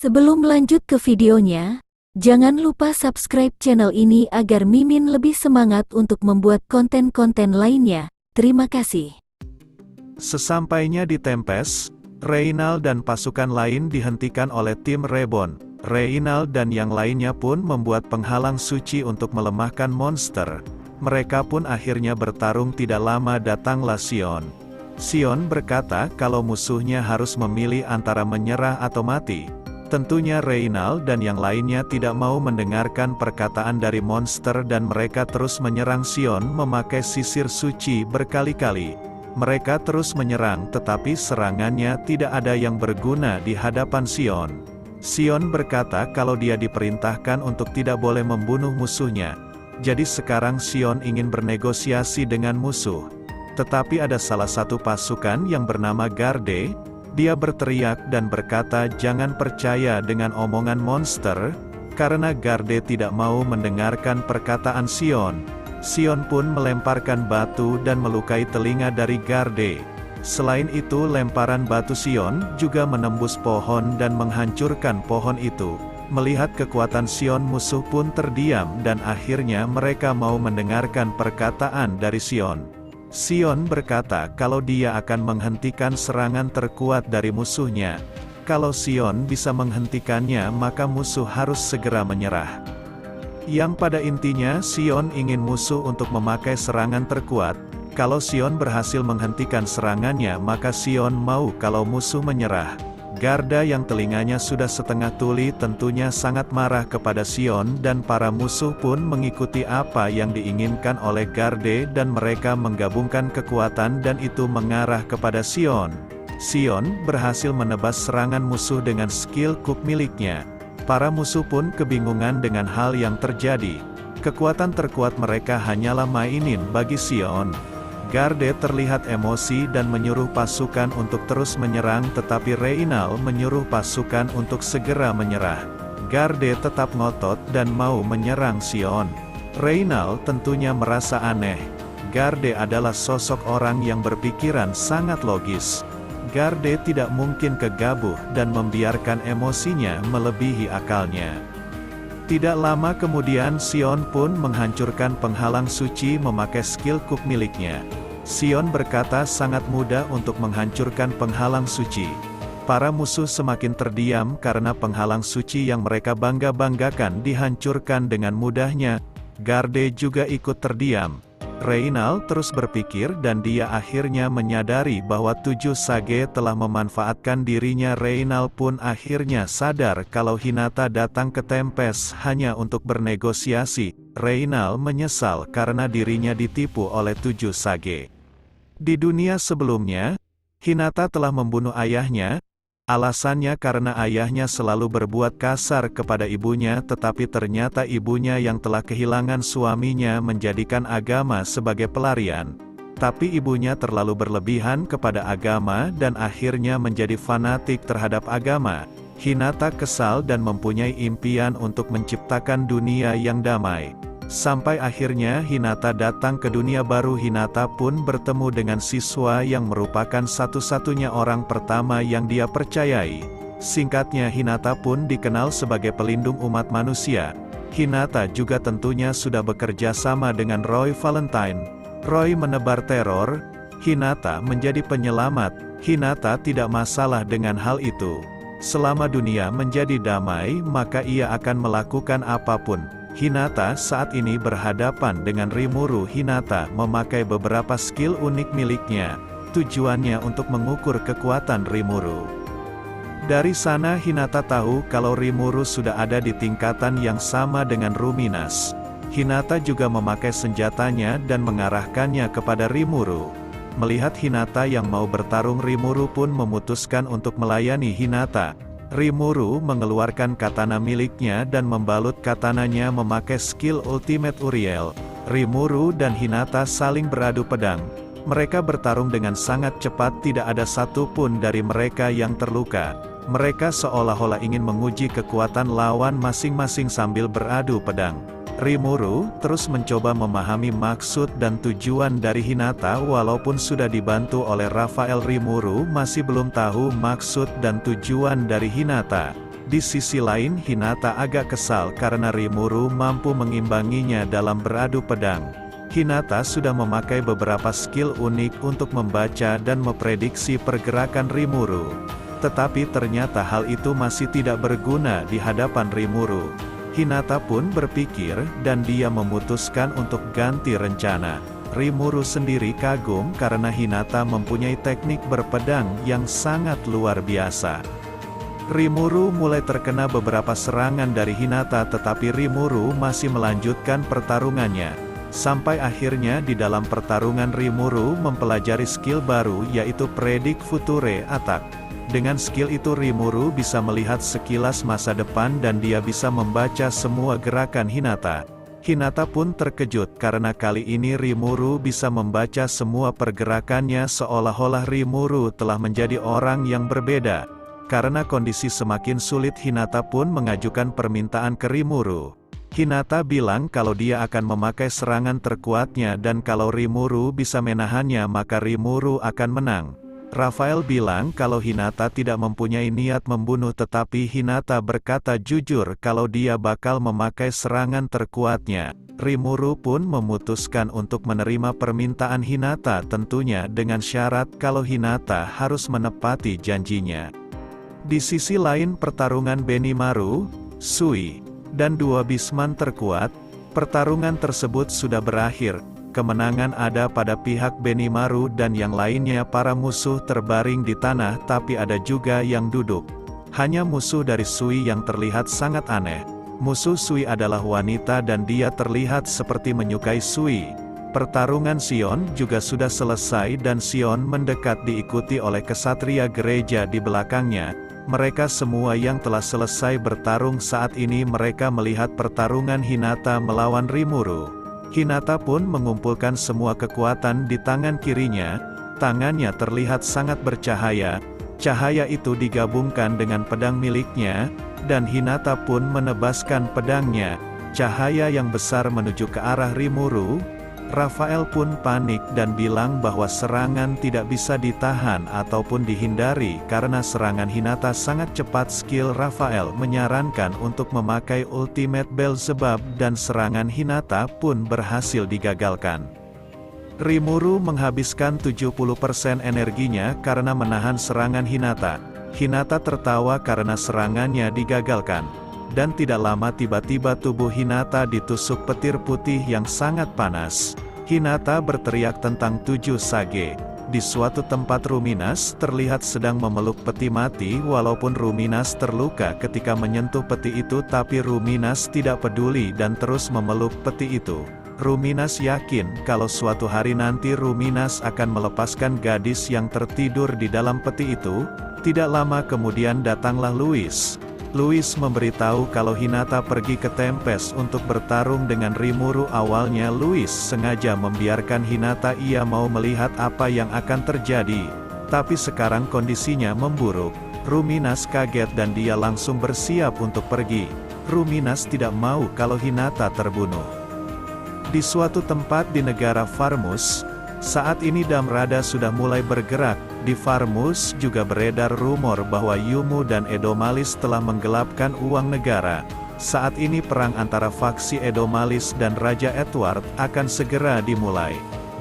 Sebelum lanjut ke videonya, jangan lupa subscribe channel ini agar Mimin lebih semangat untuk membuat konten-konten lainnya. Terima kasih. Sesampainya di Tempest, Reynald dan pasukan lain dihentikan oleh tim Reborn. Reynald dan yang lainnya pun membuat penghalang suci untuk melemahkan monster. Mereka pun akhirnya bertarung. Tidak lama datanglah Sion. Sion berkata kalau musuhnya harus memilih antara menyerah atau mati. Tentunya Reynald dan yang lainnya tidak mau mendengarkan perkataan dari monster dan mereka terus menyerang Sion memakai sisir suci berkali-kali. Mereka terus menyerang tetapi serangannya tidak ada yang berguna di hadapan Sion. Sion berkata kalau dia diperintahkan untuk tidak boleh membunuh musuhnya. Jadi sekarang Sion ingin bernegosiasi dengan musuh. Tetapi ada salah satu pasukan yang bernama Garde. Dia berteriak dan berkata jangan percaya dengan omongan monster, karena Garde tidak mau mendengarkan perkataan Sion. Sion pun melemparkan batu dan melukai telinga dari Garde. Selain itu lemparan batu Sion juga menembus pohon dan menghancurkan pohon itu. Melihat kekuatan Sion, musuh pun terdiam dan akhirnya mereka mau mendengarkan perkataan dari Sion. Sion berkata kalau dia akan menghentikan serangan terkuat dari musuhnya. Kalau Sion bisa menghentikannya maka musuh harus segera menyerah. Yang pada intinya Sion ingin musuh untuk memakai serangan terkuat. Kalau Sion berhasil menghentikan serangannya maka Sion mau kalau musuh menyerah. Garda yang telinganya sudah setengah tuli tentunya sangat marah kepada Sion dan para musuh pun mengikuti apa yang diinginkan oleh Garde dan mereka menggabungkan kekuatan dan itu mengarah kepada Sion. Sion berhasil menebas serangan musuh dengan skill kup miliknya. Para musuh pun kebingungan dengan hal yang terjadi. Kekuatan terkuat mereka hanyalah mainin bagi Sion. Garde terlihat emosi dan menyuruh pasukan untuk terus menyerang tetapi Reynald menyuruh pasukan untuk segera menyerah. Garde tetap ngotot dan mau menyerang Sion. Reynald tentunya merasa aneh. Garde adalah sosok orang yang berpikiran sangat logis. Garde tidak mungkin kegabah dan membiarkan emosinya melebihi akalnya. Tidak lama kemudian Sion pun menghancurkan penghalang suci memakai skill kup miliknya. Sion berkata sangat mudah untuk menghancurkan penghalang suci. Para musuh semakin terdiam karena penghalang suci yang mereka bangga-banggakan dihancurkan dengan mudahnya. Garde juga ikut terdiam. Reynald terus berpikir dan dia akhirnya menyadari bahwa 7 Sage telah memanfaatkan dirinya. Reynald pun akhirnya sadar kalau Hinata datang ke Tempest hanya untuk bernegosiasi. Reynald menyesal karena dirinya ditipu oleh 7 Sage. Di dunia sebelumnya, Hinata telah membunuh ayahnya. Alasannya karena ayahnya selalu berbuat kasar kepada ibunya tetapi ternyata ibunya yang telah kehilangan suaminya menjadikan agama sebagai pelarian. Tapi ibunya terlalu berlebihan kepada agama dan akhirnya menjadi fanatik terhadap agama. Hinata kesal dan mempunyai impian untuk menciptakan dunia yang damai. Sampai akhirnya Hinata datang ke dunia baru. Hinata pun bertemu dengan siswa yang merupakan satu-satunya orang pertama yang dia percayai. Singkatnya Hinata pun dikenal sebagai pelindung umat manusia. Hinata juga tentunya sudah bekerja sama dengan Roy Valentine. Roy menebar teror, Hinata menjadi penyelamat. Hinata tidak masalah dengan hal itu. Selama dunia menjadi damai maka ia akan melakukan apapun. Hinata saat ini berhadapan dengan Rimuru. Hinata memakai beberapa skill unik miliknya. Tujuannya untuk mengukur kekuatan Rimuru. Dari sana Hinata tahu kalau Rimuru sudah ada di tingkatan yang sama dengan Ruminas. Hinata juga memakai senjatanya dan mengarahkannya kepada Rimuru. Melihat Hinata yang mau bertarung, Rimuru pun memutuskan untuk melayani Hinata. Rimuru mengeluarkan katana miliknya dan membalut katananya memakai skill Ultimate Uriel. Rimuru dan Hinata saling beradu pedang. Mereka bertarung dengan sangat cepat, tidak ada satupun dari mereka yang terluka. Mereka seolah-olah ingin menguji kekuatan lawan masing-masing sambil beradu pedang. Rimuru terus mencoba memahami maksud dan tujuan dari Hinata walaupun sudah dibantu oleh Rafael. Rimuru masih belum tahu maksud dan tujuan dari Hinata. Di sisi lain Hinata agak kesal karena Rimuru mampu mengimbanginya dalam beradu pedang. Hinata sudah memakai beberapa skill unik untuk membaca dan memprediksi pergerakan Rimuru. Tetapi ternyata hal itu masih tidak berguna di hadapan Rimuru. Hinata pun berpikir, dan dia memutuskan untuk ganti rencana. Rimuru sendiri kagum karena Hinata mempunyai teknik berpedang yang sangat luar biasa. Rimuru mulai terkena beberapa serangan dari Hinata, tetapi Rimuru masih melanjutkan pertarungannya. Sampai akhirnya di dalam pertarungan Rimuru mempelajari skill baru yaitu Predict Future Attack. Dengan skill itu Rimuru bisa melihat sekilas masa depan dan dia bisa membaca semua gerakan Hinata. Hinata pun terkejut karena kali ini Rimuru bisa membaca semua pergerakannya, seolah-olah Rimuru telah menjadi orang yang berbeda. Karena kondisi semakin sulit, Hinata pun mengajukan permintaan ke Rimuru. Hinata bilang kalau dia akan memakai serangan terkuatnya dan kalau Rimuru bisa menahannya maka Rimuru akan menang. Rafael bilang kalau Hinata tidak mempunyai niat membunuh, tetapi Hinata berkata jujur kalau dia bakal memakai serangan terkuatnya. Rimuru pun memutuskan untuk menerima permintaan Hinata, tentunya dengan syarat kalau Hinata harus menepati janjinya. Di sisi lain pertarungan Benimaru, Sui, dan dua Bisman terkuat, pertarungan tersebut sudah berakhir. Kemenangan ada pada pihak Benimaru dan yang lainnya para musuh terbaring di tanah, tapi ada juga yang duduk. Hanya musuh dari Sui yang terlihat sangat aneh. Musuh Sui adalah wanita dan dia terlihat seperti menyukai Sui. Pertarungan Sion juga sudah selesai dan Sion mendekat diikuti oleh kesatria gereja di belakangnya. Mereka semua yang telah selesai bertarung saat ini mereka melihat pertarungan Hinata melawan Rimuru. Hinata pun mengumpulkan semua kekuatan di tangan kirinya, tangannya terlihat sangat bercahaya, cahaya itu digabungkan dengan pedang miliknya, dan Hinata pun menebaskan pedangnya, cahaya yang besar menuju ke arah Rimuru. Rafael pun panik dan bilang bahwa serangan tidak bisa ditahan ataupun dihindari karena serangan Hinata sangat cepat. Skill Rafael menyarankan untuk memakai Ultimate Beelzebub dan serangan Hinata pun berhasil digagalkan. Rimuru menghabiskan 70% energinya karena menahan serangan Hinata. Hinata tertawa karena serangannya digagalkan. Dan tidak lama tiba-tiba tubuh Hinata ditusuk petir putih yang sangat panas. Hinata berteriak tentang 7 sage. Di suatu tempat Ruminas terlihat sedang memeluk peti mati, walaupun Ruminas terluka ketika menyentuh peti itu, tapi Ruminas tidak peduli dan terus memeluk peti itu. Ruminas yakin kalau suatu hari nanti Ruminas akan melepaskan gadis yang tertidur di dalam peti itu. Tidak lama kemudian datanglah Louis. Louis memberitahu kalau Hinata pergi ke Tempest untuk bertarung dengan Rimuru. Awalnya Louis sengaja membiarkan Hinata, ia mau melihat apa yang akan terjadi. Tapi sekarang kondisinya memburuk. Ruminas kaget dan dia langsung bersiap untuk pergi. Ruminas tidak mau kalau Hinata terbunuh. Di suatu tempat di negara Farmus, saat ini Damrada sudah mulai bergerak. Di Farmus juga beredar rumor bahwa Yumu dan Edomalis telah menggelapkan uang negara. Saat ini perang antara faksi Edomalis dan Raja Edward akan segera dimulai.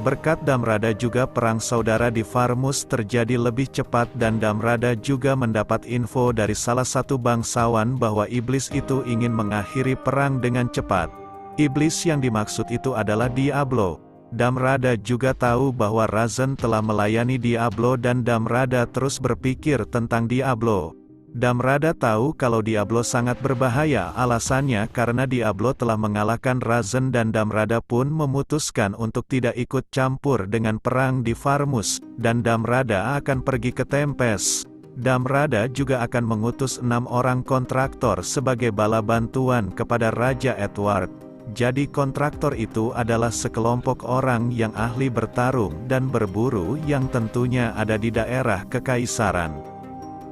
Berkat Damrada juga perang saudara di Farmus terjadi lebih cepat dan Damrada juga mendapat info dari salah satu bangsawan bahwa iblis itu ingin mengakhiri perang dengan cepat. Iblis yang dimaksud itu adalah Diablo. Damrada juga tahu bahwa Razen telah melayani Diablo dan Damrada terus berpikir tentang Diablo. Damrada tahu kalau Diablo sangat berbahaya, alasannya karena Diablo telah mengalahkan Razen dan Damrada pun memutuskan untuk tidak ikut campur dengan perang di Farmus, dan Damrada akan pergi ke Tempest. Damrada juga akan mengutus 6 orang kontraktor sebagai bala bantuan kepada Raja Edward. Jadi kontraktor itu adalah sekelompok orang yang ahli bertarung dan berburu yang tentunya ada di daerah kekaisaran.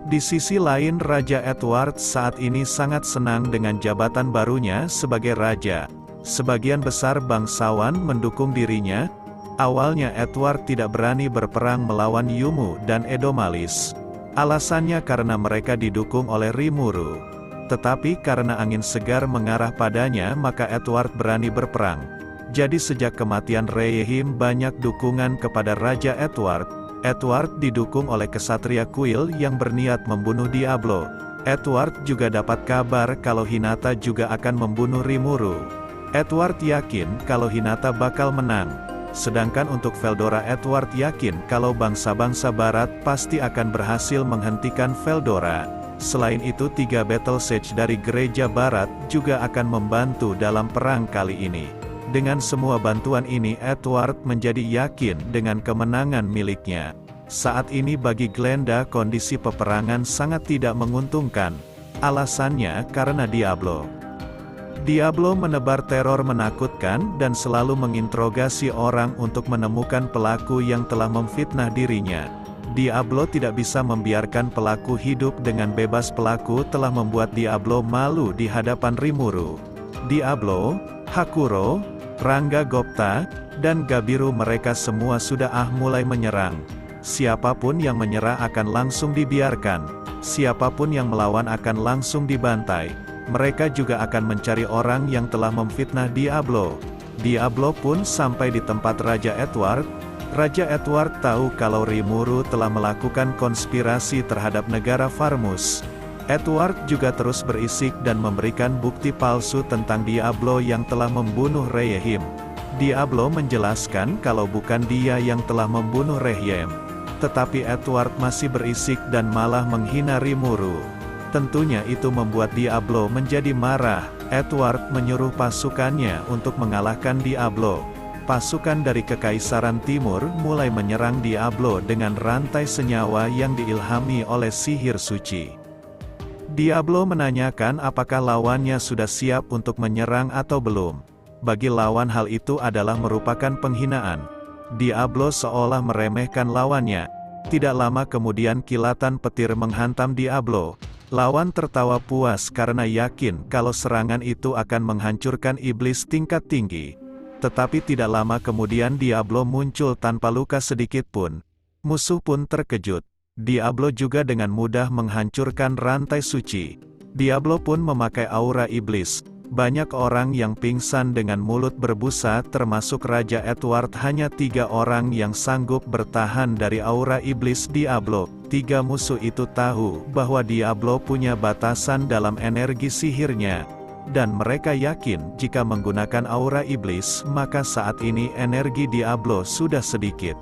Di sisi lain Raja Edward saat ini sangat senang dengan jabatan barunya sebagai raja. Sebagian besar bangsawan mendukung dirinya. Awalnya Edward tidak berani berperang melawan Yumu dan Edomalis. Alasannya karena mereka didukung oleh Rimuru. Tetapi karena angin segar mengarah padanya maka Edward berani berperang. Jadi sejak kematian Reyehim banyak dukungan kepada Raja Edward. Edward didukung oleh kesatria kuil yang berniat membunuh Diablo. Edward juga dapat kabar kalau Hinata juga akan membunuh Rimuru. Edward yakin kalau Hinata bakal menang. Sedangkan untuk Veldora, Edward yakin kalau bangsa-bangsa barat pasti akan berhasil menghentikan Veldora. Selain itu 3 battle sage dari gereja barat juga akan membantu dalam perang kali ini. Dengan semua bantuan ini Edward menjadi yakin dengan kemenangan miliknya. Saat ini bagi Glenda kondisi peperangan sangat tidak menguntungkan. Alasannya karena Diablo. Diablo menebar teror menakutkan dan selalu menginterogasi orang untuk menemukan pelaku yang telah memfitnah dirinya. Diablo tidak bisa membiarkan pelaku hidup dengan bebas. Pelaku telah membuat Diablo malu di hadapan Rimuru. Diablo, Hakuro, Rangga Gopta, dan Gabiru mereka semua sudah mulai menyerang. Siapapun yang menyerah akan langsung dibiarkan. Siapapun yang melawan akan langsung dibantai. Mereka juga akan mencari orang yang telah memfitnah Diablo. Diablo pun sampai di tempat Raja Edward. Raja Edward tahu kalau Rimuru telah melakukan konspirasi terhadap negara Farmus. Edward juga terus berisik dan memberikan bukti palsu tentang Diablo yang telah membunuh Reyehim. Diablo menjelaskan kalau bukan dia yang telah membunuh Reyehim. Tetapi Edward masih berisik dan malah menghina Rimuru. Tentunya itu membuat Diablo menjadi marah. Edward menyuruh pasukannya untuk mengalahkan Diablo. Pasukan dari Kekaisaran Timur mulai menyerang Diablo dengan rantai senyawa yang diilhami oleh sihir suci. Diablo menanyakan apakah lawannya sudah siap untuk menyerang atau belum. Bagi lawan hal itu adalah merupakan penghinaan. Diablo seolah meremehkan lawannya. Tidak lama kemudian kilatan petir menghantam Diablo. Lawan tertawa puas karena yakin kalau serangan itu akan menghancurkan iblis tingkat tinggi. Tetapi tidak lama kemudian Diablo muncul tanpa luka sedikit pun. Musuh pun terkejut. Diablo juga dengan mudah menghancurkan rantai suci. Diablo pun memakai aura iblis. Banyak orang yang pingsan dengan mulut berbusa termasuk Raja Edward. Hanya 3 orang yang sanggup bertahan dari aura iblis Diablo. 3 musuh itu tahu bahwa Diablo punya batasan dalam energi sihirnya. Dan mereka yakin jika menggunakan aura iblis maka saat ini energi Diablo sudah sedikit.